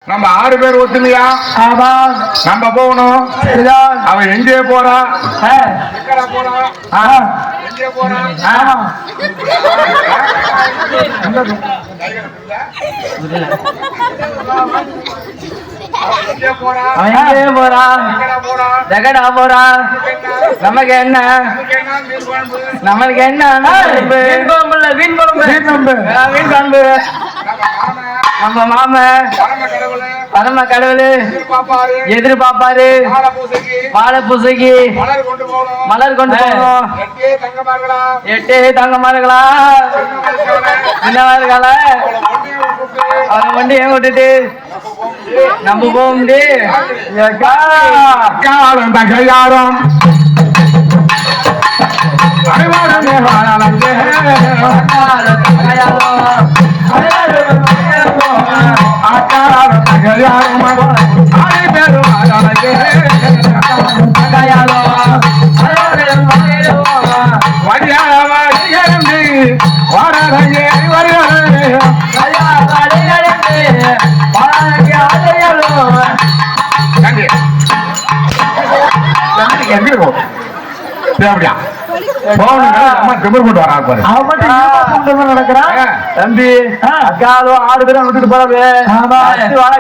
நம்ம 6 பேர் ஒத்துமையா? ஆமா. நம்ம போகணும். அவன் எங்கே போறா? எங்கடா போறா? எங்கே போறா? ஆமா. நமக்கு என்ன நம்மளுக்கு என்ன நம்ம மாம பரம கடவுள் எதிர்பார்ப்பாரு. மாலை பூசைக்கு மலர் கொண்டு போகணும். 8 தங்கமார்களா சின்னவா இருக்கால அவனை வண்டியை விட்டுட்டு நம்ம போக முடியும். தகையாரம் தம்பி அக்காலோ 6 பேரும் விட்டுட்டு போறது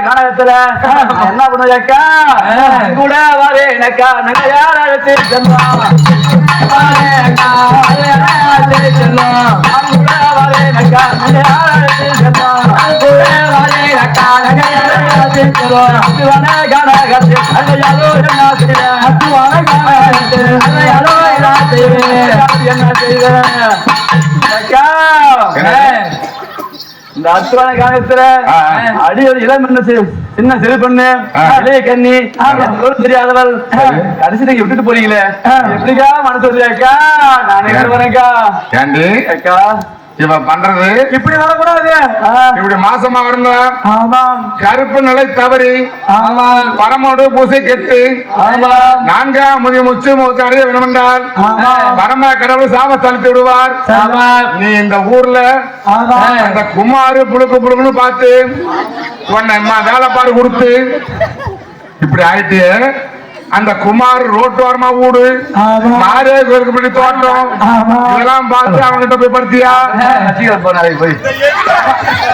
காணகத்துல என்ன பண்ணுக்கா கூட வாரே எனக்கா நாங்க யாராவது செல்லும் இந்த அத்துவான காலத்துல அடி ஒரு இளம் சின்ன சிறு பெண்ணு இளைய கண்ணி தெரியாதவள் கடைசி விட்டுட்டு போறீங்களே எப்படிக்கா மனசு வருதுக்கா? நான் வரேன்க்கா. அக்கா இவ பண்றது இப்படி வரக்கூடாது. இப்படி மாசமா வரல. கருப்பு நிலை தவறி பரமோடு பூசை கெட்டு 4ஆம் முச்சு அடைய வேணுமென்றால் பரம கடவுள் சாம தளித்து விடுவார். நீ இந்த ஊர்ல அந்த குமாரு புழுக்கு புழுக்குன்னு பார்த்து உன்னை வேலைப்பாடு கொடுத்து இப்படி ஆயிட்டு அந்த குமார் ரோட்டோரமா வீடு மாரே கோயிலுக்கு தோட்டம் இதெல்லாம் பார்த்து அவங்கிட்ட போய் படுத்தியா? போய்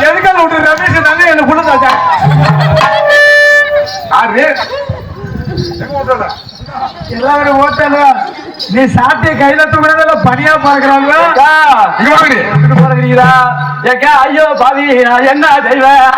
எதுக்காக விட்டு ரமேஷ் தானே என்ன கொடுத்தாச்சா? எல்லாரும் ஓட்டல நீ சாப்பிட்டு கையில தூக்குறதுல பனியா பார்க்கறாங்க. போறீங்களா? ஏக்கா ஐயோ பாவி என்ன செய்வேன்?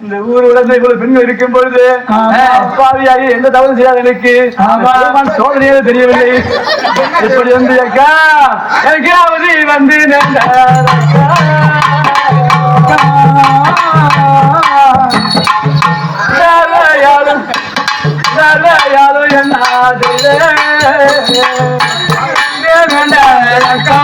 இந்த ஊர் உலக இவ்வளவு பெண்கள் இருக்கும் பொழுது அப்பாவியாக எந்த தவறு செய்யாது எனக்கு சோதனையாக தெரியவில்லை. இப்படி வந்து அக்கா எனக்கு வந்து யாரும் என்ன அக்கா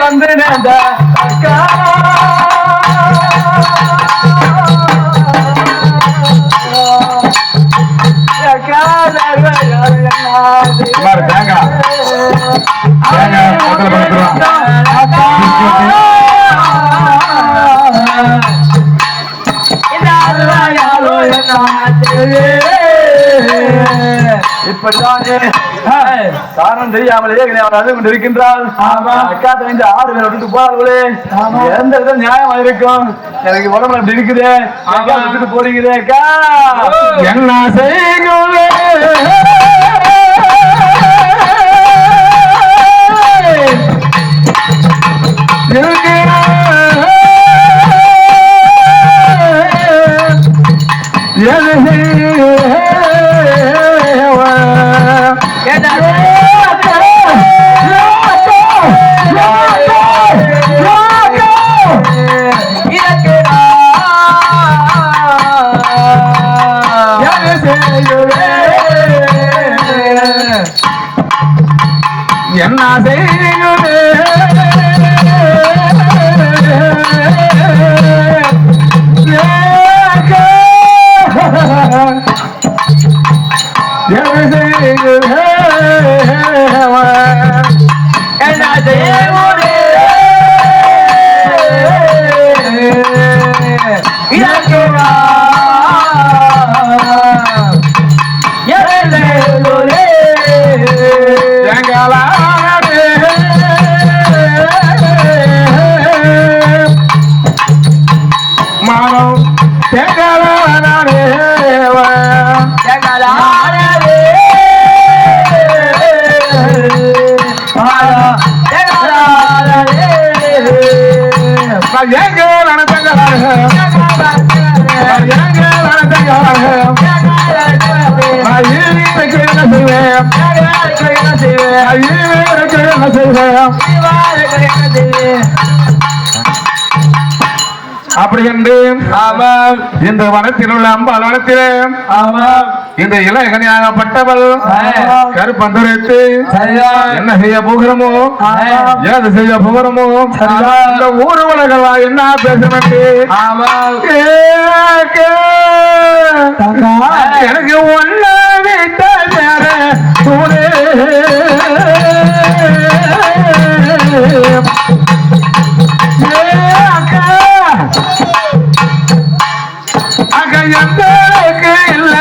வந்து அக்கா இப்படித்தானே காரணம் தெரியாமலே அது கொண்டு இருக்கின்றால் அக்கா தெரிஞ்ச 6 பேர் விட்டுட்டு போறாங்களே எந்த விதம் நியாயமா இருக்கும்? எனக்கு உடம்புல அப்படி இருக்குது. அக்கா விட்டுட்டு போறீங்களே அக்கா என்ன செய்யணும்? என்ன செய்யுது மானம் அப்படி என்று இந்த வனத்தில் உள்ள அம்பாள் வனத்திலே இந்த இளைஞனாகப்பட்டவள் கருப்பந்துரைத்து என்ன செய்ய போகிறோமோ ஏது செய்ய போகிறோமோ இந்த ஊர் உலகளா என்ன பேசணுட்டு எனக்கு ஒன்ன விட்ட வேற தூரே எந்தக்கு இல்ல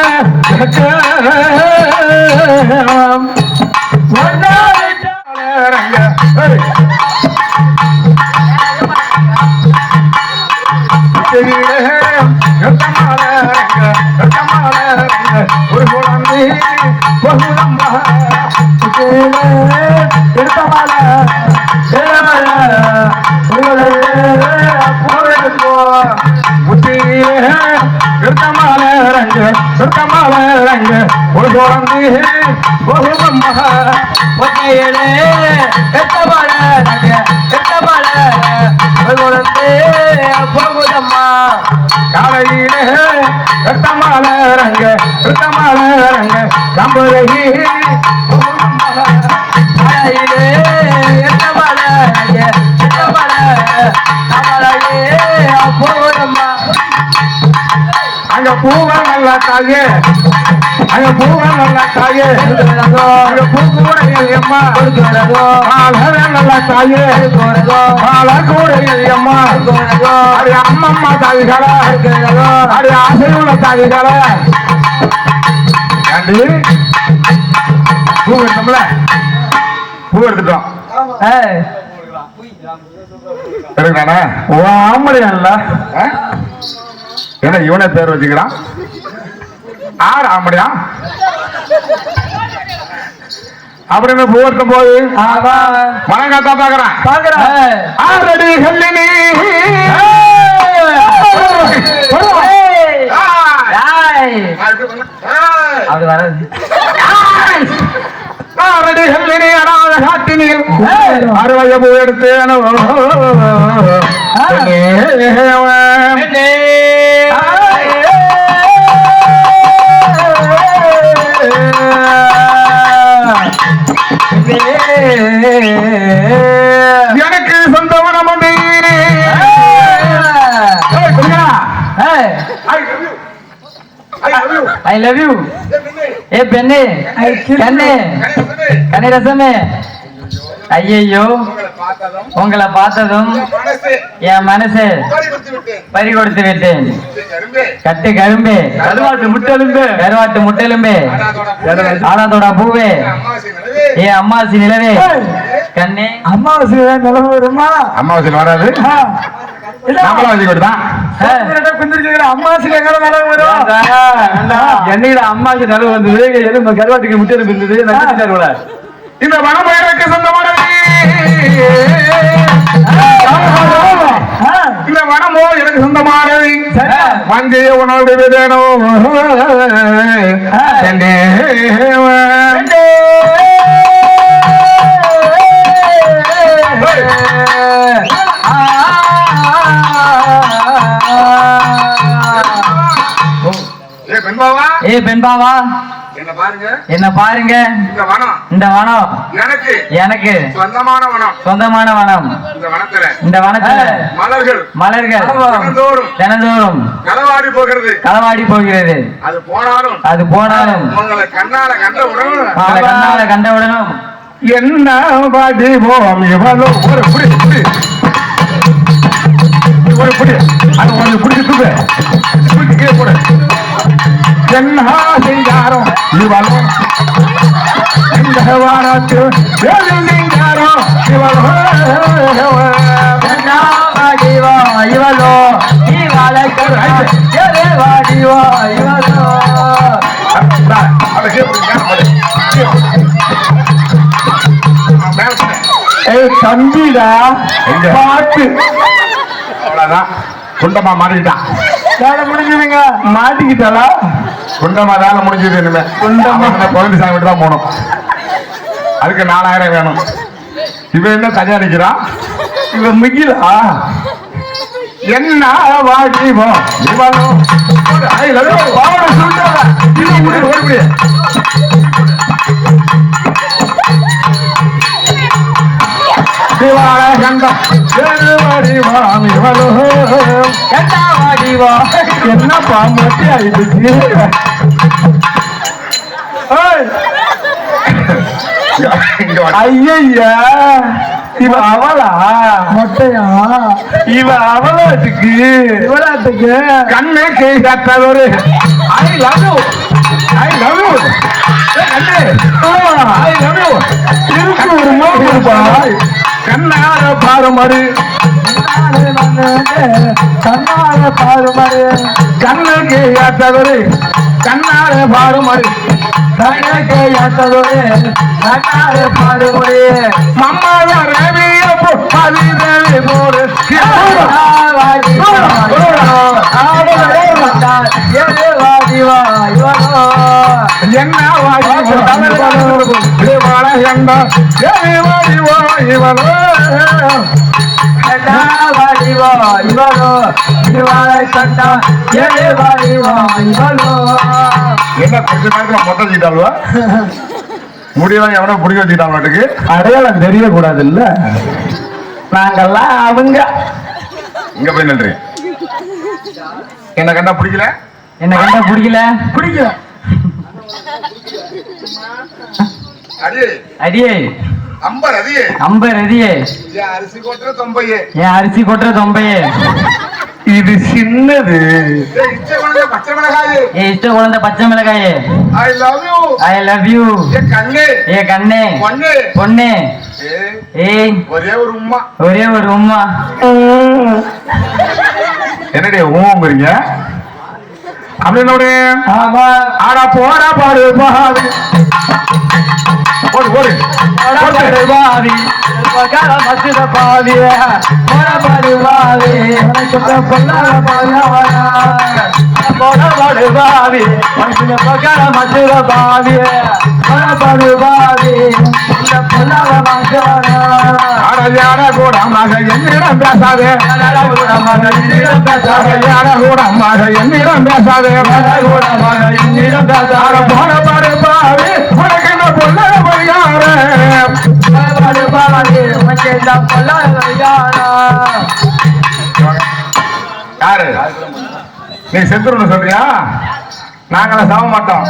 ஒரு குழந்தை ஒரு குழந்தை காலையிலே ரத்தமாலரங்க கம்பரகி அங்க பூவ நல்ல தாயே அங்க பூவ நல்ல தாயே அங்க பூ கூட அம்மா நல்ல தாயே பால கூட அம்மா அது அம்மம்மா தாய்களா அது ஆசையுள்ள தாய்களா பூ எடுத்தோம்ல பூ எடுத்துட்டோம் எடுக்கணா ஆம்படியான்ல என்ன இவனே பேர் வச்சுக்கிறான் ஆறு ஆம்படியா அப்படின்னு பூ எடுக்கும் போது மனம் காத்தா பாக்குறான் ஆறடி கல்லினி அது வராது ஆறடி கல்லினி அனாத காட்டினில் அறுவைய பூ எடுத்து எனக்கு சொந்தவன மண்டி ஐ லவ் யூ ஏ பெண்ணே கண்ணே கண்ணே ரசமே ஐயோ உங்களை பார்த்ததும் என் மனசு பறி கொடுத்து விட்டேன் கட்டு கரும்பே கருவாட்டு முட்டெலும்பே ஆனந்தோட பூவே என் அம்மாசி நிலவே கண்ணே அம்மாவாசை நிலவு வருமா? அமாவாசை வராது அமாவாசை கொடுத்தான் அம்மாவாசை எங்க நிலவு வரும்? என்னையில அம்மாசி நிலவு வந்தது கருவாட்டுக்கு முட்டெலும்பு இருந்தது இந்த வனமயிலுக்கு சொந்தமானது இந்த வனமோ எனக்கு சொந்தமானது வங்கிய உணவு விதனோ ஏ பெண்பாவா என்ன பாருங்க என்ன பாருங்க, இந்த வனம் இந்த வனம் எனக்கு எனக்கு சொந்தமான வனம். சொந்தமான வனம். இந்த வனத்துல மலர்கள் மலர்கள் தினந்தோறும் களவாடி போகிறது. களவாடி போகிறது. அது போனாலும் உங்களை கண்ணால கண்டவுடனும் என்ன வடிவோம் இவளோ ஒரு புடி புடி ஒரு புடி அது கொஞ்சம் பிடிச்சிட்டு கீழே போடு. என்ன செஞ்சாரோ இவளோ இந்த வாரத்து செஞ்சாரோ இவளோ இவளோ இவளை வாடிவோ இவளோ தம்பிடா பாட்டு அவ்வளவுதான். குண்டமா மாறிக்கிட்டான். வேலை முடிஞ்சுதுங்க. மாட்டிக்கிட்டாளா? குண்டமா வேலை முடிஞ்சது. இனிமே குண்டமா குழந்தை சாமி தான் போகணும். அதுக்கு 4000 வேணும். இவன் என்ன தனியா நிக்கிறான்? இவன் மிகிலா என்ன வாடிவோ இவளோ என்ன பாம்பட்டி ஆயிடுச்சு. ஐயா இவ அவளா மொட்டையா? இவ அவளாட்டுக்கு கண்ணே கை காத்தாதோரு I love you I love you I love you இருக்கு ஒரு மோகன்பா. கண்ணால பாருமாறு கண்ணால பாருமாறு கண்ணுக்கு ஏற்றதொரு கண்ணால பாருமாறு கண்ணுக்கு ஏற்றதொரு கண்ணால பாருமாறு மம்மாத ரவிய ரவி போடு என்ன கொஞ்ச நேரத்துல மொட்டை வச்சுட்டாள்வா? முடியலாம் எவனோ பிடிக்க வச்சுட்டாங்க. அடையாளம் தெரியக்கூடாது இல்ல? நாங்கெல்லாம் அவங்க இங்க போய் நன்றி. என்ன கண்டா பிடிக்கல? என்ன கண்டா பிடிக்கல? பிடிக்கல. அடியே அடியே அம்பர் அதியே அம்பர் அதியே என் அரிசி கொட்டுற தொம்பையே என் அரிசி கொட்டுற தொம்பையே இது சின்னது. பச்சை மிளகாயே இஷ்ட குழந்தை பச்சை மிளகாயே I love you I love you கண்ணே ஏ கண்ணே பொண்ணு பொண்ணே ஏய் ஒரே ஒரு உம்மா ஒரே ஒரு உம்மா. என்னடி ஊங்குறீங்க அப்படின்னு? ஆனா போற பாடு பாவி ஓடு ஓடு பாவி மசுத பாவிய பாடு பாவி பாடு பாவி மசுத பாவிய பாடு பாவி யார கூடமாக என்னிடம் பேசாதே யார கூடமாக என்னிடம் பேசாதே போன பாடு பாவி உனக்கு என்ன பொண்ணு யாரு நீ செத்துருன்னு சொல்றியா? நாங்களாம் சாக மாட்டோம்.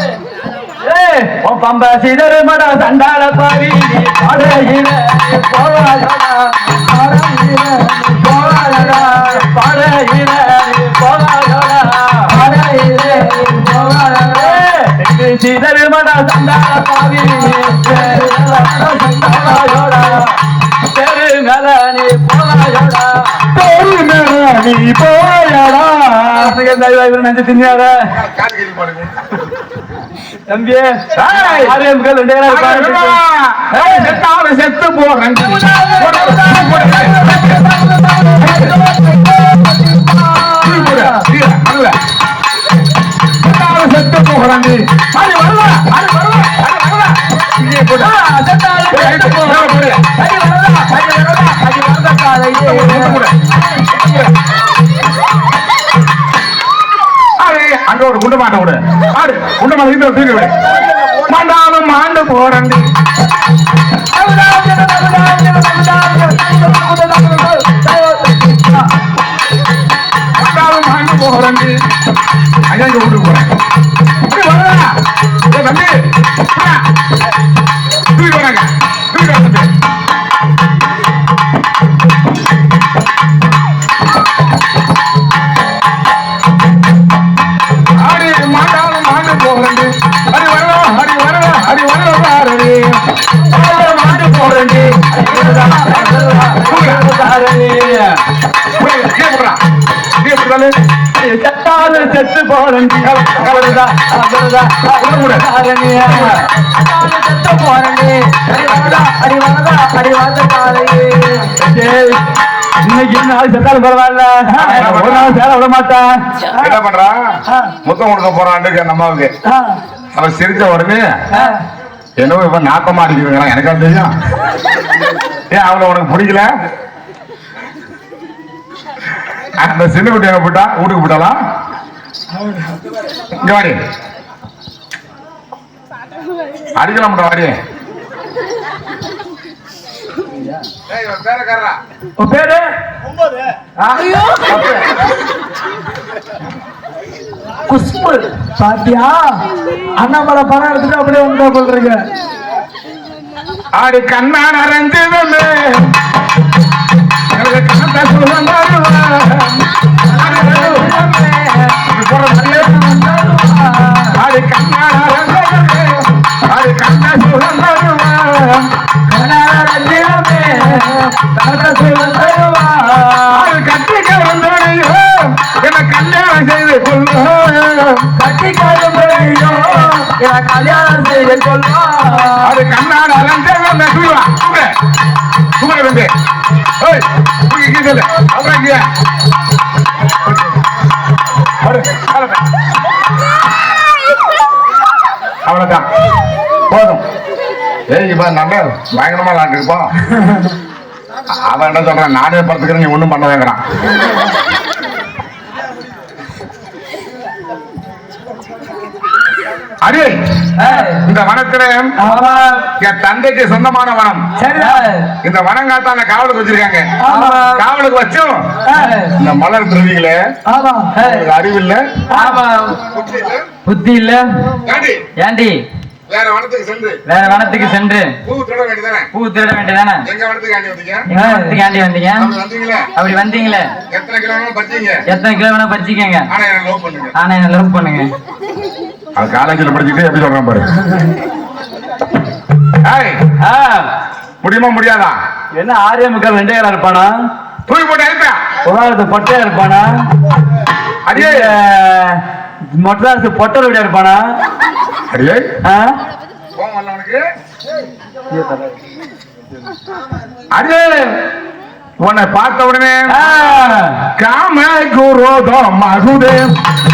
பம்ப சிதறு மட சண்டால பாவி பாடையில போவாடா போவாடா பாடையில போவாடா பாடையில போவாடா சிதறு மட சண்டால பாவி தெரு மேல நீ போவாடா தெரு மேல நீ போயாடா. நெஞ்சு தின்னாத தம்பியே செத்து போறேன் செத்து போகிறான். அங்க ஒரு குண்டு மாட்ட விடு. குண்டு மாட்ட தூக்கி விடு. மண்டாலும் ஆண்டு போறண்டி மண்டாலும் ஆண்டு போறண்டி ஐயா இங்க வீட்டுக்கு போறேன் இப்படி வரா தம்பி தூக்கிட்டு வராங்க தூக்கிட்டு வந்து ஆடி மாண்டாலும் ஆண்டு போறண்டி ஹரி வரவா ஹரி வரவா ஹரி வரவா ஹரி ஆண்டு போறண்டி செத்து போறண்டி இன்னைக்கு நாள் செத்தாலும் பரவாயில்ல ஒரு நாள் சேர விட மாட்டான் என்ன பண்றா முத்தம் கொடுக்க போறான் அந்த அம்மாவுக்கு அவன் சிரிச்ச உடனே என்னவோ இவன் நாக்கமா அடிக்கிறான் எனக்கு அது தெரியும் ஏன் அவளை உனக்கு பிடிக்கல அந்த சின்ன குட்டி எங்க போட்டா வீட்டுக்கு போட்டாலாம் இங்க வாடி அடிக்கலாம் வாடி பேரக்காரா உன் பேரு குஷ்பு பாத்தியா அண்ணாமலை பணம் எடுத்துட்டு அப்படியே உங்க சொல்றீங்க ஆடி கண்ணான் அரைஞ்சதுமே எனக்கு கண்ணத்தை ஆடி கண்ணான் அரைஞ்சதுமே ஆடி கண்ணை கட்டிக்க வந்தோடையோ என கல்யாணம் செய்து கொள்ளும் கட்டிக்காலும் கல்யாணம் செய்து கொள்ளும் அது கண்ணால் அலஞ்ச சுடுவா சுமர வந்து அவ்வளவுதான் போதும் ஏய் இப்ப நல்ல பயங்கரமா விளாண்டுருப்போம் அவன் என்ன சொல்றான் நானே படுத்துக்கிறேன் நீ ஒண்ணும் பண்ண வைக்கிறான் அடி இந்த வனத்துல என் தந்தைக்கு சொந்தமான வனம் இந்த வனம் காத்தான காவலுக்கு வச்சிருக்காங்க காவலுக்கு வச்சும் இந்த மலர் திருவிகளே அறிவில்லை புத்தி இல்ல ஏண்டி வேற வனத்துக்கு சென்று பூ திருட வேண்டியதானே எங்க வனத்துக்கு வந்தீங்க எங்க வனத்துக்கு ஆண்டி வந்தீங்க அப்படி வந்தீங்களே எத்தனை கிலோ வேணா பறிச்சிக்கங்க ஆனா என்ன லவ் பண்ணுங்க அது காலேஜில் படிச்சுட்டு எப்படி சொல்றான் பாரு முடியுமா முடியாதா என்ன 6:45 2 இருப்பானா தூக்கி போட்டு அனுப்பா உதாரணத்து பொட்டையா இருப்பானா அடியே மொட்டாசு பொட்டல் விட இருப்பானா அடியே கோவம் உனக்கு அடியே உன்னை பார்த்த உடனே காம குரோதம் மகுதே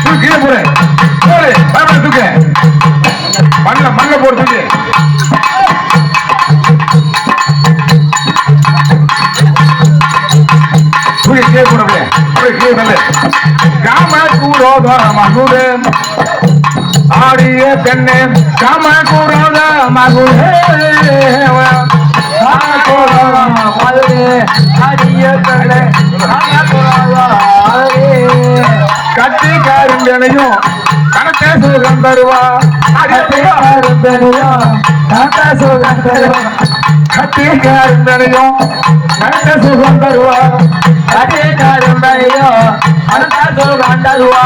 தூக்கி போடு போடு பாப்பா தூக்கு மண்ண போடு தூக்கி தூக்கி கீழே போடு கீழே வந்து காம குரோதம் மகுதே ஆடிய பெண்ணே காம குரோத மகுதே கட்டி காருங்கனையும் கணக்கே சுகம் தருவா கட்டி காருங்கனையும் கணக்கே சுகம் தருவா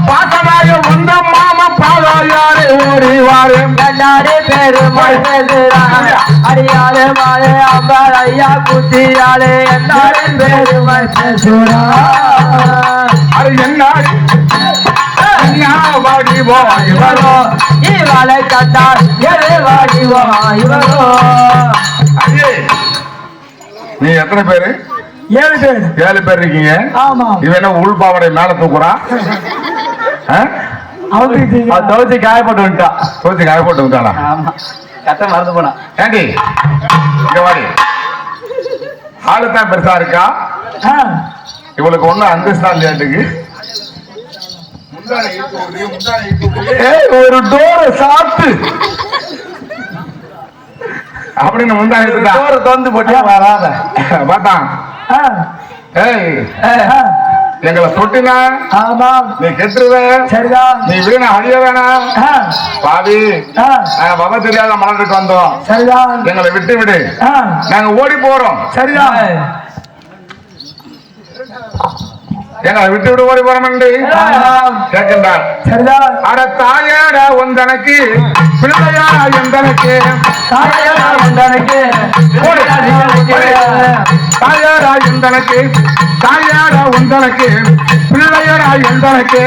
பாசமாக உந்த மாமா பாதாயாரே ஓடிவாரு கண்ணாடி பெருமாள் அடியாலே மாலே அம்பாள் ஐயா குத்தியாலே என்னாலே பெருமாள் பேசுறா அது என்ன வாடிவோ இவரோ இவளை கண்டால் எது வாடிவோ இவரோ நீ எத்தனை பேரு 7 பேர் 7 பேர் இருக்கீங்க ஆமா இவன் என்ன உள் பாவடை மேல தூக்குறான் தோசி காயப்பட்டு விட்டான் தோசி காயப்பட்டு விட்டானா ஆமா கத்த மறந்து போனா ஏண்டி இங்க வாடி ஆளுதான் பெருசா இருக்கா இவளுக்கு ஒண்ணும் அந்தஸ்தா இல்லையாட்டுக்கு ஒரு டோரை சாப்பிட்டு அப்படின்னு முந்தாயிட்டு சோறு திறந்து போட்டு வராத பார்த்தான். ஏய் எங்களை தொட்டினா ஆமா நீ கெட்டுருவ, சரிதான் நீ வீண அழிய வேணாம் பாவி. நாங்க பவ தெரியாத மலர்ந்துட்டு வந்தோம், சரிதான் எங்களை விட்டு விடு, நாங்க ஓடி போறோம். சரிதான் எங்களை விட்டு விடு, ஓடி போறோம் என்று கேட்கின்றார். சரிதான் அட தாயாட உந்தனக்கு பிள்ளையா எந்தனக்கு தாயாரா உண்டனக்கு தாயாரா எந்தனக்கு தாயாரா உந்தனக்கு பிள்ளையரா எந்தனக்கு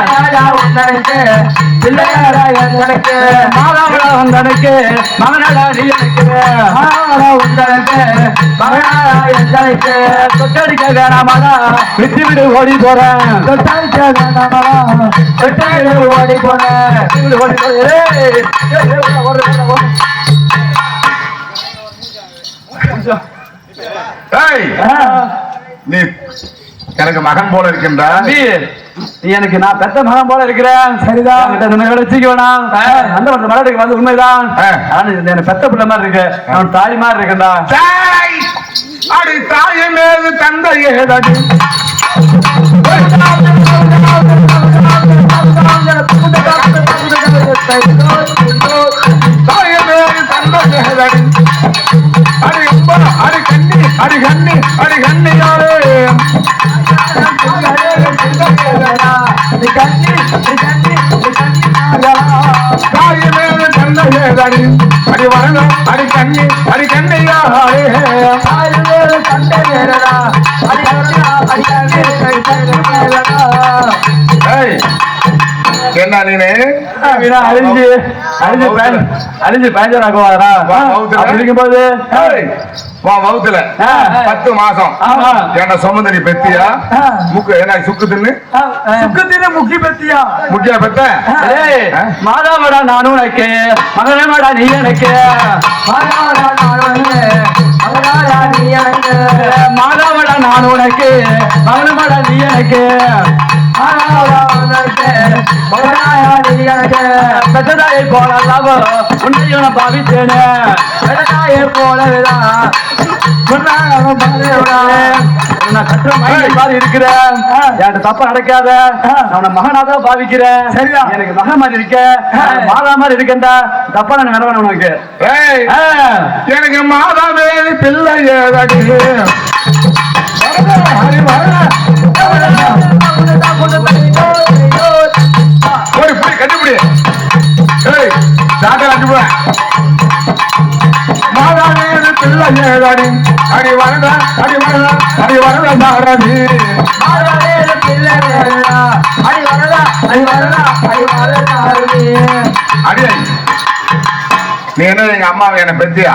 தாயாரா உண்டனக்கு பிள்ளையாரா எந்தனக்கு மாதாவடா வந்தனக்கு மகனடா நீ எனக்கு தாயாரா உண்டனக்கு மகனாரா எந்தனக்கு தொட்டடிக்க வேணாமாடா விட்டு விடு ஓடி போறேன் தொட்டாய்க்க வேண்டாமடா தொட்டாய்க்கு ஓடி போனேன் ஓடி போறேன் ஏய், நீ எனக்கு மகன் போல இருக்கின்ற நீ எனக்கு நான் பெத்த மகன் போல இருக்கிறேன். சரிதான். வச்சுக்க வேணாம். அந்த மலருக்கு வந்து உண்மைதான். ஆனா எனக்கு பெத்த பிள்ளை மாதிரி இருக்கு, அவன் தாய் மாதிரி இருக்கேன்டா. தாய் அடி தாயை மேது தந்தை ஏதடி தாயை மேது தந்தை ஏதடி அடி அம்பா அடி கண்ணி அடி கண்ணி அடி கண்ணியாரே தாயை மேது தந்தை ஏதடி அடி வரங்க அடி கண்ணி அடி கண்ணியாரே ஏய், என்ன நீனு அழிஞ்சு அழிஞ்சு அழிஞ்சு பயஞ்சராக்குவாரா அப்படி இருக்கும்போது ஏய், உன் வகுத்துல 10 மாசம் ஆமா. என்ன சுமந்த நீ பெத்தியா முக்கு என்ன சுக்கு தின்னு சுக்கத்தின முக்கி பத்தியா முக்கிய பெத்த ஏய், மாதாவடா நானும் உனக்கு மகனமாடா நீ எனக்கு மாதாவடா நான் உனக்கு மகனமாடா நீ எனக்கு பெற்றதாயை போல லாபம் உன்னையும் நான் பாவித்தேனே பெற்றதாயை போலவேதான் நான் கற்ற மகன் மாதிரி இருக்கிறேன். என்கிட்ட தப்பா நடக்காத, நான் உன்னை மகனாதான் பாவிக்கிறேன். சரியா? எனக்கு மகன் மாதிரி இருக்க, மாதா மாதிரி இருக்கேன்டா. தப்பா நான் நினைவேன் உனக்கு. ஏய், எனக்கு மாதாவே பிள்ளை ஏதடி ஒரு புடி கட்டிப்புடி ஏய் சாட்டை கட்டிப்புட மாதாவே பிள்ளை ஏதடி அடி வரத அடி வரத அடி வரத தாரதி அடி நீ என்ன எங்க அம்மாவை என்ன பெத்தியா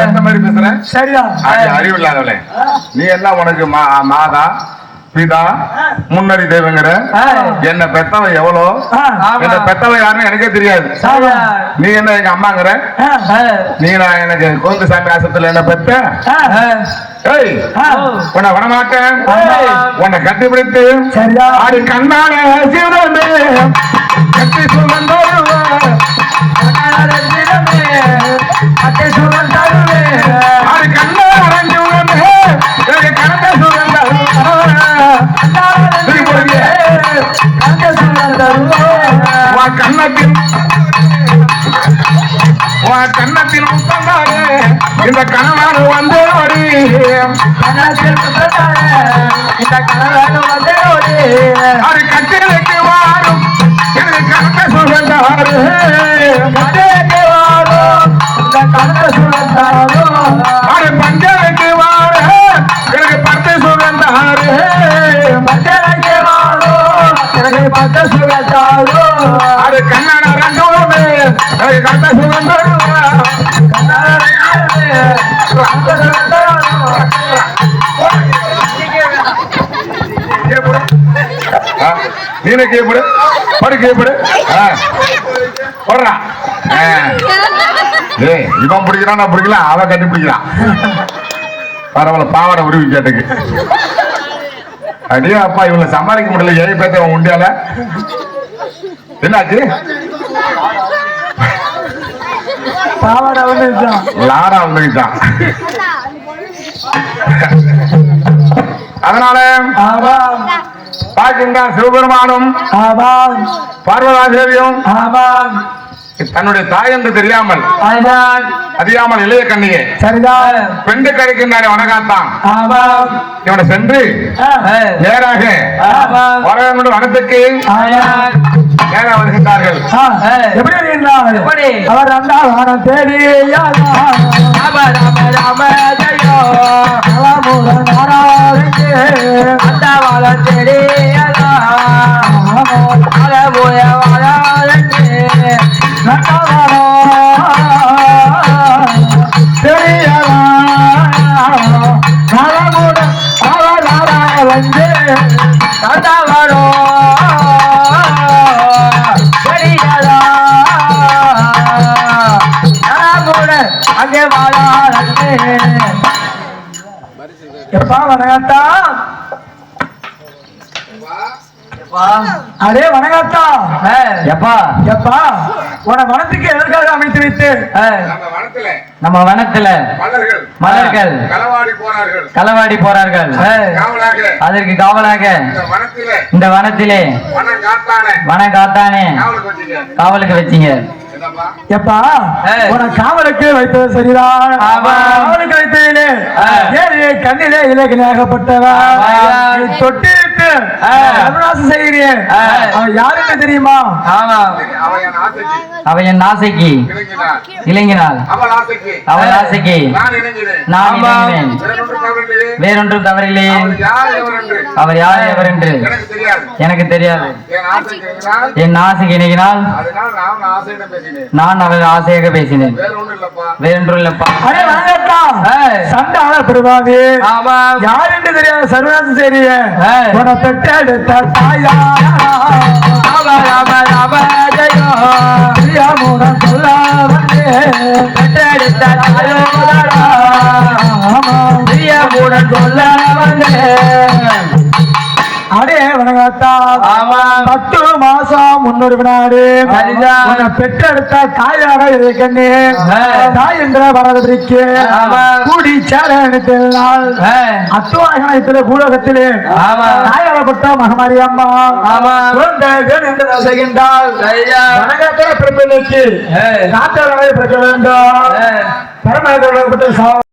எந்த மாதிரி பேசுற சரிதான் அறிவு இல்லாதவளே நீ என்ன உனக்கு மாதா பிதா முன்னறி தெய்வங்கிற என்ன பெத்தவ எவ்வளோ என்ன பெத்தவ யாருன்னு எனக்கே தெரியாது. நீ என்ன எங்க அம்மாங்கிற நீ நான் எனக்கு கோந்து சாமி ஆசத்துல என்ன பெத்த ஏய் உன்னை வரமாட்டேன் உன்னை கட்டிப்பிடித்து ஆடி கண்ணான சிவனே கட்டி சுமந்தோடுவா ஆடி கண்ணா அடைஞ்சுவனே எனக்கு கணக்க கண்ணத்தில் முத்தந்தாரே இந்த கணவன் வந்தோடி அது கட்டிலுக்கு வாரும் எனக்கு கணக்க சுழந்தாரு அது பஞ்சலுக்கு வாரு எனக்கு பத்து சுழந்தாரு அது கண்ணாட ரெண்டுமே எனக்கு கட்ட சுழந்தாரு நீனே கேப்படு படு கேப்படு போடுறான் ஏய் இவன் பிடிக்கிறான் நான் பிடிக்கலாம் அவன் கட்டி பிடிக்கிறான் பரவாயில்ல பாவாடை உருவி கேட்டுக்கு அடியே அப்பா இவளை சமாளிக்க முடியல ஏழை பேத்த அவன் உண்டியால என்னாச்சு பாவாடை வந்துருச்சான். லாரா வந்துட்டான். அதனால ஆமாம் பார்க்கின்றார் சிவபெருமானும் ஆமாம் பார்வதாதேவியும் ஆமாம் தன்னுடைய தாய் என்று தெரியாமல் அதுதான் அறியாமல் இளைய கண்ணியே சரிதான். பெண்டு கழிக்கின்றாரே வணக்காத்தான் ஆமாம் இவனை சென்று நேராக ஆமாம் வரவனுடைய வனத்துக்கு ஆமாம். நேராக வருகின்றார்கள். எப்படி வருகின்றார்? எப்படி? அவர் அந்த வானம் தேடி ராம ராம ராம ஜெயோ அந்த வாழ தேடி வாழ போய வாழ அங்கே வாழ எப்பா வணங்கத்தா அடே வணங்கத்தா எப்பா எப்பா உன வனத்துக்கு எதற்காக அமைத்து வைத்து நம்ம வனத்துல மலர்கள் களவாடி போறார்கள். அதற்கு காவலாக இந்த வனத்திலே வனம் காத்தானே காவலுக்கு வச்சீங்க. எப்பா உன காவலுக்கு வைத்தது சரிதான். காவலுக்கு வைத்ததிலே ஏழு கண்ணிலே இலக்கினாகப்பட்டவன் தொட்டிட்டு அருணாசம் செய்கிறேன். அவன் யாருக்கு தெரியுமா? அவன் என் ஆசைக்கு இலங்கினாள். அவள் ஆசைக்கு நான் இணங்கினேன். வேறொன்றும் தவறில்லை. அவர் யார் எவர் என்று எனக்கு தெரியாது. என் ஆசைக்கு இணங்கினால் நான் அவள் ஆசையாக பேசினேன். வேறொன்றும் இல்லப்பா. சண்டாள பிரபாவி யார் என்று தெரியாத சர்வநாசம் செய்ய உன பெற்றெடுத்த தாயா மூலம் சொல்ல வந்து பெற்றெடுத்த மூலம் சொல்ல வந்து அடே வணங்கத்தா 10 மாசம் 300 வினாடி பெற்றெடுத்த தாயாக இருக்கண்ணே தாய் என்ற வரதற்கு கூடி சேரத்தில் அத்துவாகனத்திலே பூலகத்திலே தாயாளப்பட்ட மகமாரி அம்மா குழந்தை வேணும் என்று செய்கின்றால் வணங்கத்தில பிறப்பிற்கு காத்தாளரை பிறக்க வேண்டும். பரம